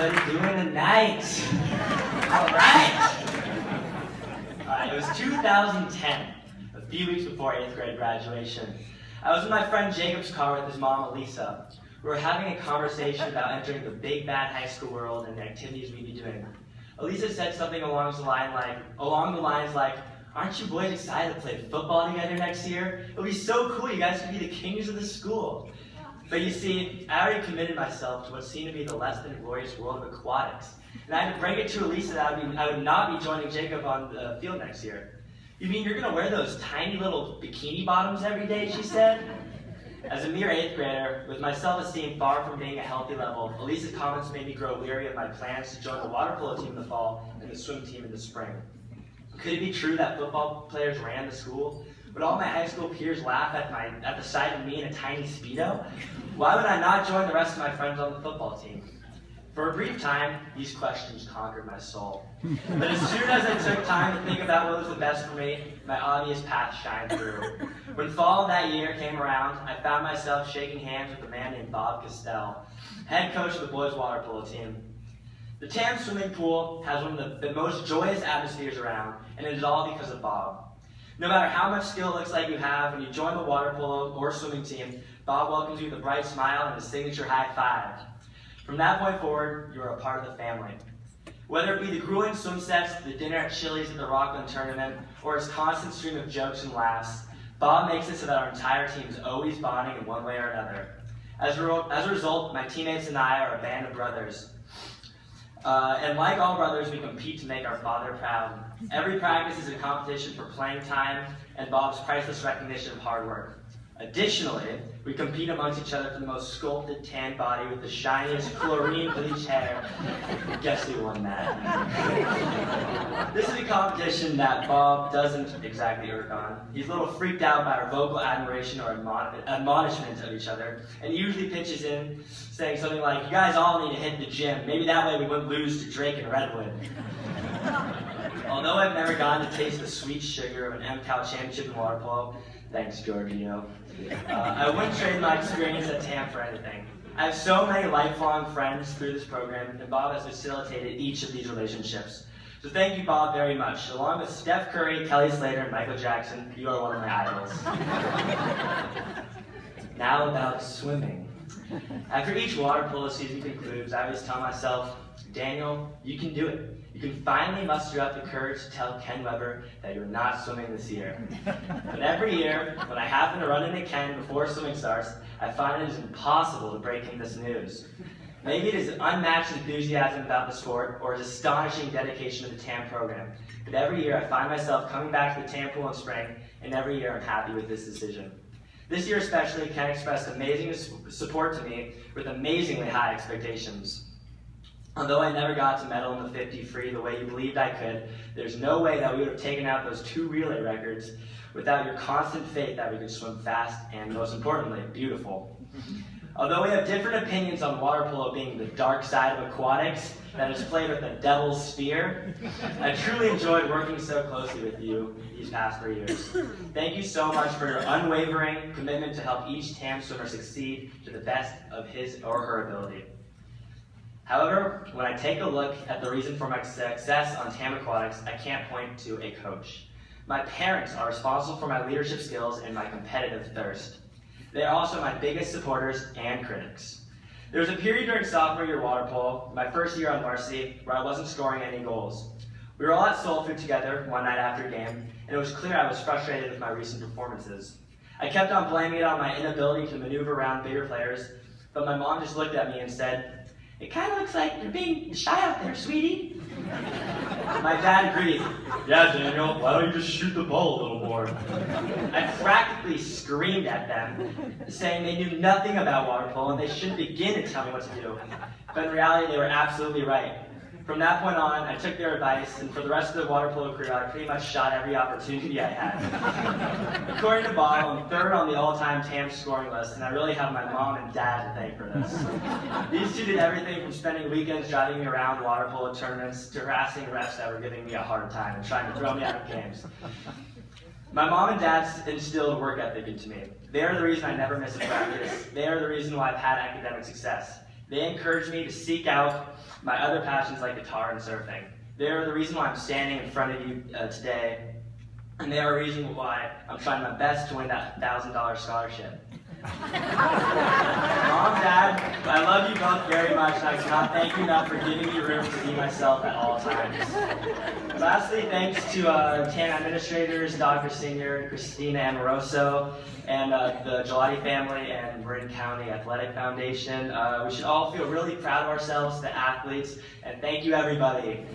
everybody doing tonight? All right. It was 2010, a few weeks before 8th grade graduation. I was with my friend Jacob's car with his mom, Elisa. We were having a conversation about entering the big bad high school world and the activities we'd be doing. Elisa said something along the lines like, "Aren't you boys excited to play football together next year? It'll be so cool, you guys can be the kings of the school." But you see, I already committed myself to what seemed to be the less than glorious world of aquatics. And I had to break it to Elisa that I would not be joining Jacob on the field next year. "You mean you're going to wear those tiny little bikini bottoms every day?" she said. As a mere 8th grader, with my self-esteem far from being at a healthy level, Elisa's comments made me grow weary of my plans to join the water polo team in the fall and the swim team in the spring. Could it be true that football players ran the school? Would all my high school peers laugh at the sight of me in a tiny Speedo? Why would I not join the rest of my friends on the football team? For a brief time, these questions conquered my soul. But as soon as I took time to think about what was the best for me, my obvious path shined through. When fall of that year came around, I found myself shaking hands with a man named Bob Castell, head coach of the boys' water polo team. The Tam swimming pool has one of the most joyous atmospheres around, and it is all because of Bob. No matter how much skill it looks like you have when you join the water polo or swimming team, Bob welcomes you with a bright smile and a signature high five. From that point forward, you are a part of the family. Whether it be the grueling swim sets, the dinner at Chili's at the Rockland tournament, or his constant stream of jokes and laughs, Bob makes it so that our entire team is always bonding in one way or another. As a result, my teammates and I are a band of brothers. And like all brothers, we compete to make our father proud. Every practice is a competition for playing time and Bob's priceless recognition of hard work. Additionally, we compete amongst each other for the most sculpted tan body with the shiniest chlorine bleached hair. Guess who won that? This is a competition that Bob doesn't exactly irk on. He's a little freaked out by our vocal admiration or admonishment of each other, and usually pitches in saying something like, "You guys all need to hit the gym. Maybe that way we wouldn't lose to Drake and Redwood." Although I've never gotten to taste the sweet sugar of an MCAL championship in water polo, thanks, Giorgio, I wouldn't trade my experience at TAM for anything. I have so many lifelong friends through this program, and Bob has facilitated each of these relationships. So thank you, Bob, very much. Along with Steph Curry, Kelly Slater, and Michael Jackson, you are one of my idols. Now about swimming. After each water polo season concludes, I always tell myself, "Daniel, you can do it. You can finally muster up the courage to tell Ken Weber that you're not swimming this year." But every year, when I happen to run into Ken before swimming starts, I find it is impossible to break him this news. Maybe it is unmatched enthusiasm about the sport or his astonishing dedication to the TAM program. But every year I find myself coming back to the TAM pool in spring, and every year I'm happy with this decision. This year especially, Ken expressed amazing support to me with amazingly high expectations. Although I never got to medal in the 50 free the way you believed I could, there's no way that we would have taken out those 2 relay records without your constant faith that we could swim fast and, most importantly, beautiful. Although we have different opinions on water polo being the dark side of aquatics that is played with the devil's spear, I truly enjoyed working so closely with you these past 3 years. Thank you so much for your unwavering commitment to help each TAM swimmer succeed to the best of his or her ability. However, when I take a look at the reason for my success on TAM Aquatics, I can't point to a coach. My parents are responsible for my leadership skills and my competitive thirst. They are also my biggest supporters and critics. There was a period during sophomore year water polo, my first year on varsity, where I wasn't scoring any goals. We were all at soul food together one night after a game, and it was clear I was frustrated with my recent performances. I kept on blaming it on my inability to maneuver around bigger players, but my mom just looked at me and said, "It kind of looks like you're being shy out there, sweetie." My dad agreed. "Yeah, Daniel, why don't you just shoot the ball a little more?" I practically screamed at them, saying they knew nothing about water polo and they shouldn't begin to tell me what to do. But in reality, they were absolutely right. From that point on, I took their advice, and for the rest of the water polo career, I pretty much shot every opportunity I had. According to Bob, I'm 3rd on the all-time TAM scoring list, and I really have my mom and dad to thank for this. These two did everything from spending weekends driving me around water polo tournaments to harassing refs that were giving me a hard time and trying to throw me out of games. My mom and dad instilled work ethic into me. They are the reason I never miss a practice. They are the reason why I've had academic success. They encouraged me to seek out my other passions like guitar and surfing. They are the reason why I'm standing in front of you today, and they are the reason why I'm trying my best to win that $1,000 scholarship. Mom, Dad, I love you both very much, and I cannot thank you enough for giving me room to be myself at all times. Lastly, thanks to TAN administrators, Dr. Senior, Christina Amoroso, and the Gelati family and Marin County Athletic Foundation. We should all feel really proud of ourselves, the athletes, and thank you, everybody.